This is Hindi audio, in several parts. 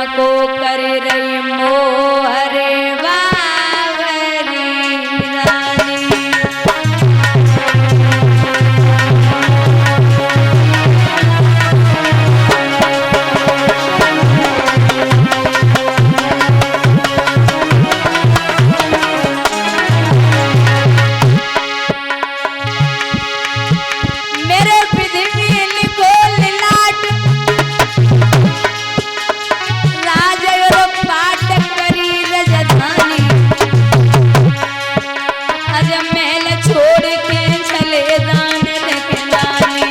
को कर रही मोहरे बावरी रानी। मेरे विधि में लिखो लिलाट राज और पाट करी रजधानी। अज महल छोड़ के चले दान देखदानी।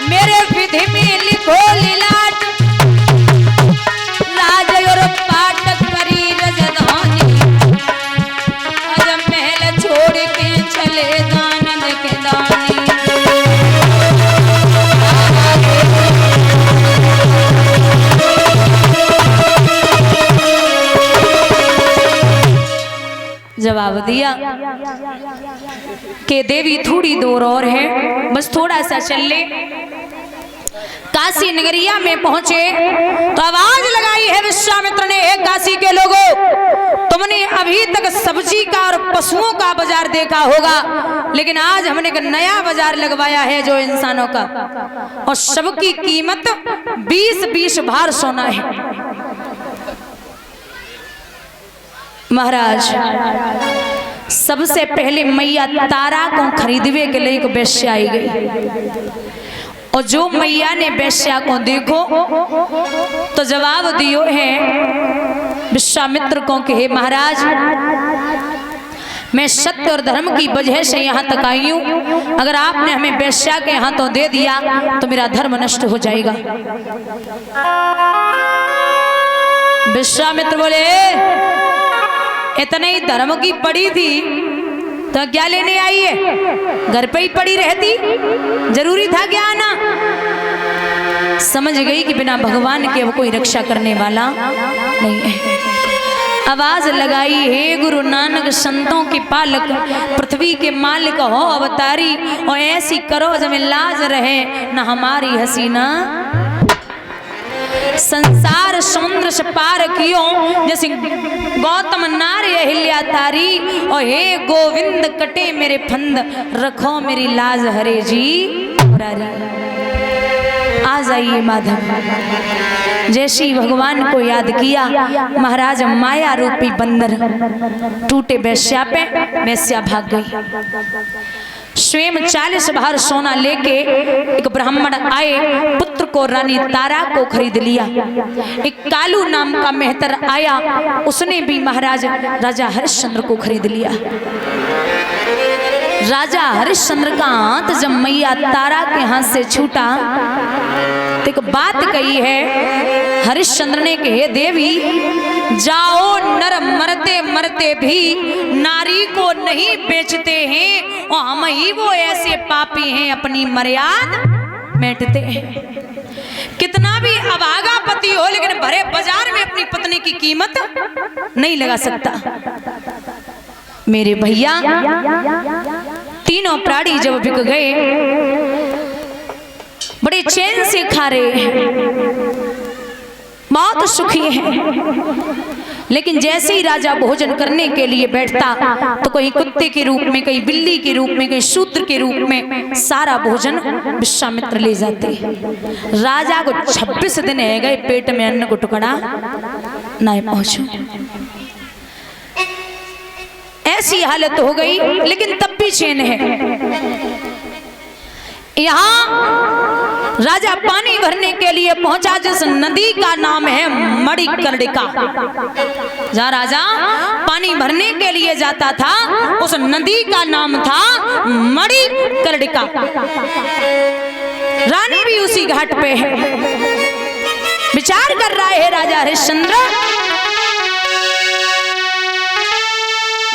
मेरे विधि में लिखो लिलाट राज और पाट करी रजधानी। अज महल छोड़ के चले दान देखदानी। जवाब दिया कि देवी थोड़ी दूर और है, बस थोड़ा सा चल ले। काशी नगरिया में पहुंचे तो आवाज लगाई है विश्वामित्र ने, हे काशी के लोगों, तुमने अभी तक सब्जी का और पशुओं का बाजार देखा होगा, लेकिन आज हमने एक नया बाजार लगवाया है जो इंसानों का, और सबकी कीमत 20-20 भार सोना है। महाराज, सबसे पहले मैया तारा को खरीदवे के लिए एक वेश्या आई गई, और जो मैया ने वेश्या को देखो तो जवाब दियो है विश्वामित्र को कि हे महाराज, मैं सत्य और धर्म की वजह से यहाँ तक आई हूँ, अगर आपने हमें वेश्या के हाथों दे दिया तो मेरा धर्म नष्ट हो जाएगा। विश्वामित्र बोले, इतने ही धर्म की पड़ी थी तो क्या लेने आई है, घर पे ही पड़ी रहती, जरूरी था क्या आना। समझ गई कि बिना भगवान के अब कोई रक्षा करने वाला नहीं है। आवाज लगाई, हे गुरु नानक संतों के पालक, पृथ्वी के मालिक हो अवतारी, और ऐसी करो जब लाज रहे न हमारी हसीना। संसार समुद्र से पार कियो जैसे गौतम नारी अहिल्या तारी, और हे गोविंद कटे मेरे फंद, रखो मेरी लाज हरे जी मुरारी। आ जाइए माधव। जैसे ही भगवान को याद किया, महाराज माया रूपी बंदर टूटे वेश्या पे, वेश्या भाग गई। स्वयं 40 भार सोना लेके एक ब्राह्मण आए, पुत्र को रानी तारा को खरीद लिया। एक कालू नाम का मेहतर आया, उसने भी महाराज राजा हरिश्चंद्र को खरीद लिया। राजा हरिश्चंद्र का हाथ जब मैया तारा के हाथ से छूटा तो एक बात कही है हरिश्चंद्र ने कि हे देवी, जाओ नर मरते मरते भी नारी को नहीं बेचते हैं, और हम ही वो ऐसे पापी हैं अपनी मर्यादा मेटते हैं। कितना भी अभागा पति हो, लेकिन भरे बाजार में अपनी पत्नी की कीमत नहीं लगा सकता। मेरे भैया, तीनों प्राणी जब बिक गए, बड़े चैन से खा रहे हैं, बहुत सुखी हैं, लेकिन जैसे ही राजा भोजन करने के लिए बैठता तो कहीं कुत्ते के रूप में, कहीं बिल्ली के रूप में, कहीं शूद्र के रूप में सारा भोजन विश्वामित्र ले जाते। राजा को 26 दिन है गए, पेट में अन्न को टुकड़ा नहीं पहुंचो। ऐसी हालत हो गई, लेकिन तब भी चैन है। यहाँ राजा पानी भरने के लिए पहुंचा, जिस नदी का नाम है मणिकर्णिका। जहाँ राजा पानी भरने के लिए जाता था, उस नदी का नाम था मणिकर्णिका। रानी भी उसी घाट पे है। विचार कर रहा है राजा हरिश्चंद्र,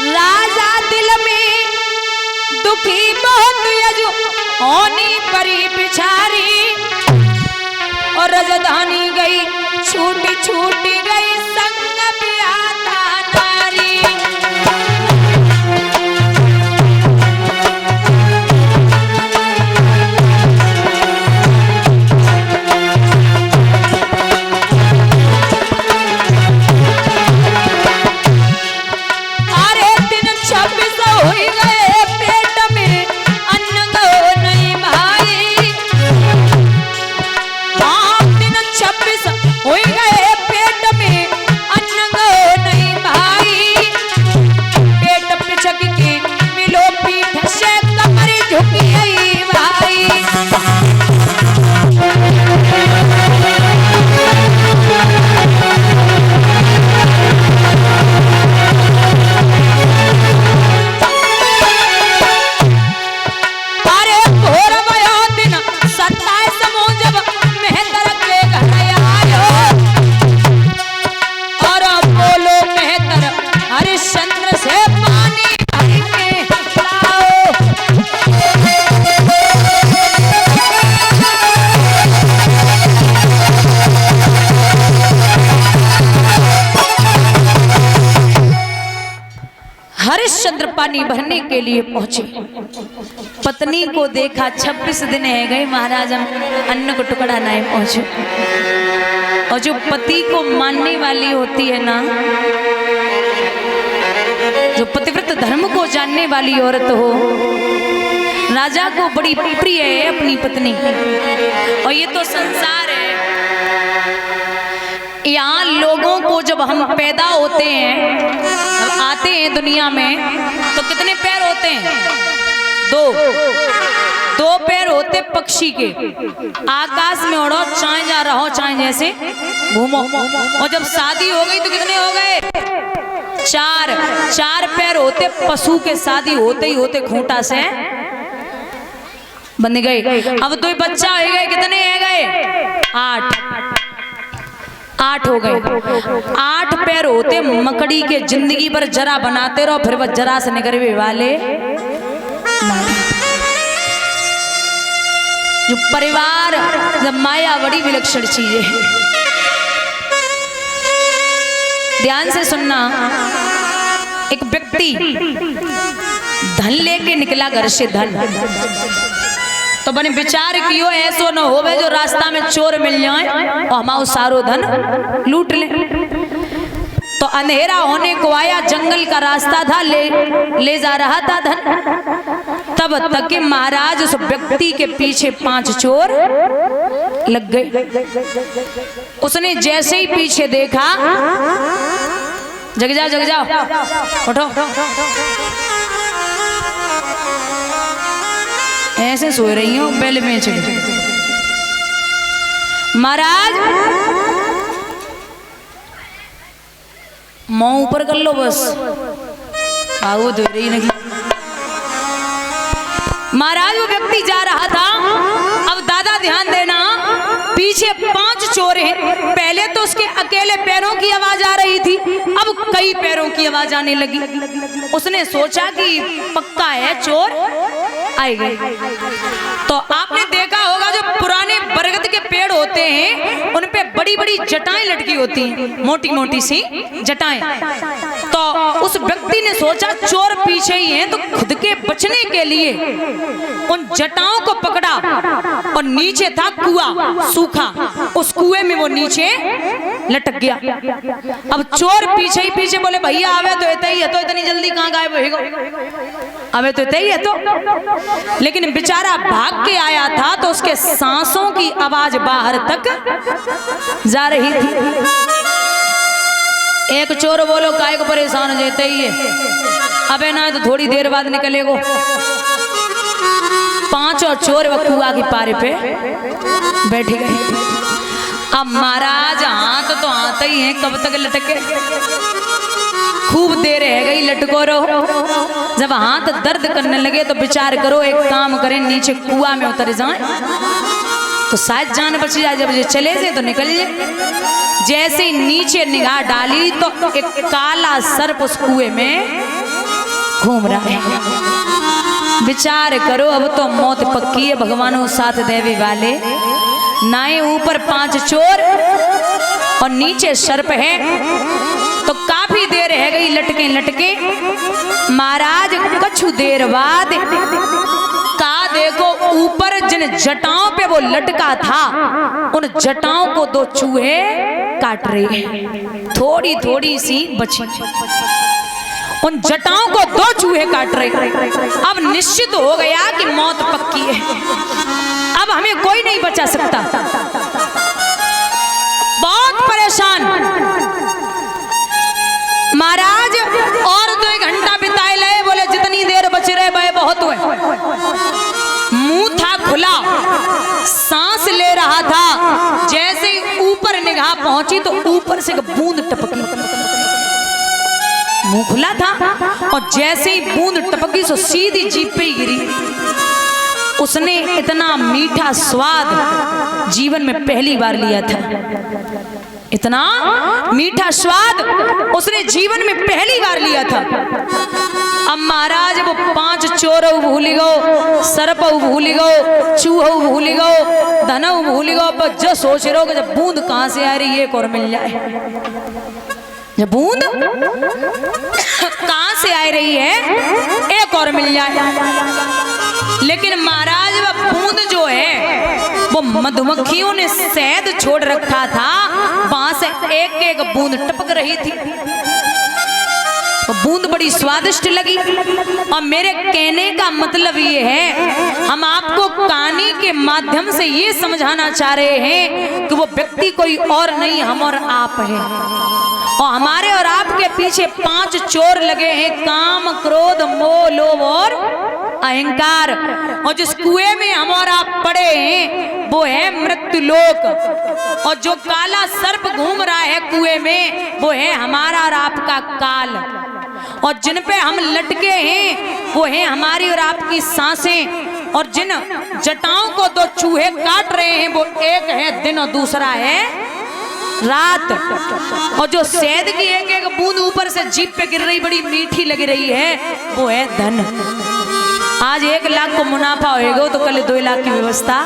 राजा दिल में दुखी बहुत यजु होनी परी पिछारी, और रजधानी गई छूटी छूटी गई संग प्याता नारी। पानी भरने के लिए पहुंचे। पत्नी को देखा, 26 दिन है गए महाराज, अन्न को टुकड़ा नहीं पहुंचे। और जो पति को मानने वाली होती है ना, जो पतिव्रत धर्म को जानने वाली औरत हो, राजा को बड़ी प्रिय है अपनी पत्नी। और ये तो संसार है, यहाँ लोगों को जब हम पैदा होते हैं, जब आते हैं दुनिया में, तो कितने पैर होते हैं? दो पैर होते पक्षी के। आकाश में उड़ो, चाहे जा रहो चाहे जैसे घूमो। और जब शादी हो गई तो कितने हो गए? चार पैर होते पशु के। शादी होते ही होते खूंटा से बन गए। अब तो बच्चा हो गए, कितने है गए? 8 हो गए। 8 पैर होते मकड़ी के। जिंदगी भर जरा बनाते रहो, फिर वह जरा से निकलने वाले। जो परिवार, जब माया बड़ी विलक्षण चीज है। ध्यान से सुनना। एक व्यक्ति धन लेके निकला घर से, धन तो बने विचार कियो ऐसो न होवे जो रास्ता में चोर मिल जाए और हमारा सारो धन लूट ले। तो अंधेरा होने को आया, जंगल का रास्ता था, ले जा रहा था धन। तब तक के महाराज उस व्यक्ति के पीछे 5 चोर लग गए। उसने जैसे ही पीछे देखा, जग जाओ उठो। ऐसे सो रही हूँ, बेल में चढ़। महाराज मुंह ऊपर कर लो बस, आओ दे रही नहीं। महाराज वो व्यक्ति जा रहा था। अब दादा ध्यान देना, पीछे 5 चोर हैं। पहले तो उसके अकेले पैरों की आवाज आ रही थी, अब कई पैरों की आवाज आने लगी। उसने सोचा कि पक्का है चोर आएगा। तो आपने देखा होगा जो पुराने बरगद के पेड़ होते हैं, उन पे बड़ी बड़ी जटाएं लटकी होती हैं, मोटी मोटी सी जटाएं। तो उस व्यक्ति ने सोचा चोर पीछे ही हैं, तो खुद के बचने के लिए उन जटाओं को पकड़ा। और नीचे था कुआं सूखा, उस कुएं में वो नीचे लटक गया। अब चोर पीछे ही पीछे बोले, भैया आवे तो इतना ही है, तो इतनी जल्दी कहाँ गायब होएगा? अबे तो इतना ही है तो। लेकिन बेचारा भाग के आया था, तो उसके सांसों की आवाज बाहर तक जा रही थी। एक चोर बोलो, काय को परेशान हो जाते ही है, अबे ना तो थोड़ी देर बाद निकलेगो। 5 और चोर वो कुआं की पारे पे बैठ गए। अब महाराज हाथ तो आते ही हैं, कब तक लटके? खूब देर रह गई लटको रहो। जब हाथ दर्द करने लगे तो विचार करो, एक काम करें, नीचे कुआं में उतर जाएं तो शायद जान बच जाए। जब ये चले जाए तो निकल जाए। जैसे ही नीचे निगाह डाली तो एक काला सर्प उस कुएं में घूम रहा है। विचार करो, अब तो मौत पक्की है, भगवानों साथ देवे वाले नाए। ऊपर 5 चोर और नीचे सर्प है। तो काफी देर रह गई लटके लटके। महाराज कछु देर बाद का देखो, ऊपर जिन जटाओं पे वो लटका था, उन जटाओं को 2 चूहे काट रहे हैं। थोड़ी थोड़ी सी बची, उन जटाओं को 2 चूहे काट रहे। अब निश्चित हो गया कि मौत पक्की है, अब हमें कोई नहीं बचा सकता। बहुत परेशान महाराज। और 2 घंटा बिताए ले, बोले जितनी देर बच रहे भाई बहुत हुए। मुंह था खुला, सांस ले रहा था। जैसे ही ऊपर निगाह पहुंची तो ऊपर से एक बूंद टपकी। मुंह खुला था और जैसे ही बूंद टपकी सो सीधी जीभ पे ही गिरी। उसने इतना मीठा स्वाद जीवन में पहली बार लिया था। इतना मीठा स्वाद उसने जीवन में पहली बार लिया था। अब महाराज वो 5 चोर भूल गो, सर्प भूल गो, चूह भूल गो, धन भूल गो। बस जो सोच रहे हो कि जब बूंद कहां से आ रही है, एक और मिल जाए। जब बूंद कहां से आ रही है, एक और मिल जाए। लेकिन महाराज वह बूंद जो है वो मधुमक्खियों ने शहद छोड़ रखा था, वहां से एक एक बूंद टपक रही थी। बूंद बड़ी स्वादिष्ट लगी। और मेरे कहने का मतलब ये है, हम आपको कहानी के माध्यम से ये समझाना चाह रहे हैं कि वो व्यक्ति कोई और नहीं, हम और आप हैं। और हमारे और आपके पीछे 5 चोर लगे हैं, काम, क्रोध, मोह, लोभ और अहंकार। और जिस कुएं में हम और आप पड़े हैं वो है मृत्यु लोक। और जो काला सर्प घूम रहा है कुएं में वो है हमारा और आपका काल। और जिन पे हम लटके हैं वो है हमारी और आपकी सांसें। और जिन जटाओं को 2 चूहे काट रहे हैं वो एक है दिन और दूसरा है रात। और जो शहद की एक एक बूंद ऊपर से जीभ पे गिर रही, बड़ी मीठी लग रही है, वो है धन। आज 1 लाख को मुनाफा होएगा तो कल 2 लाख की व्यवस्था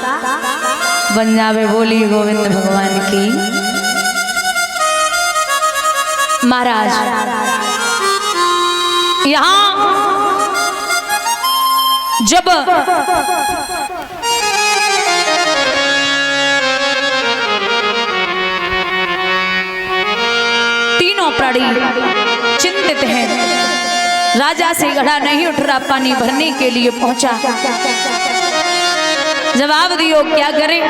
बन जावे। बोली गोविंद भगवान की। महाराज यहाँ जब तीनों प्राणी चिंतित हैं, राजा से घड़ा नहीं उठ रहा, पानी भरने के लिए पहुंचा। जवाब दियो क्या करें।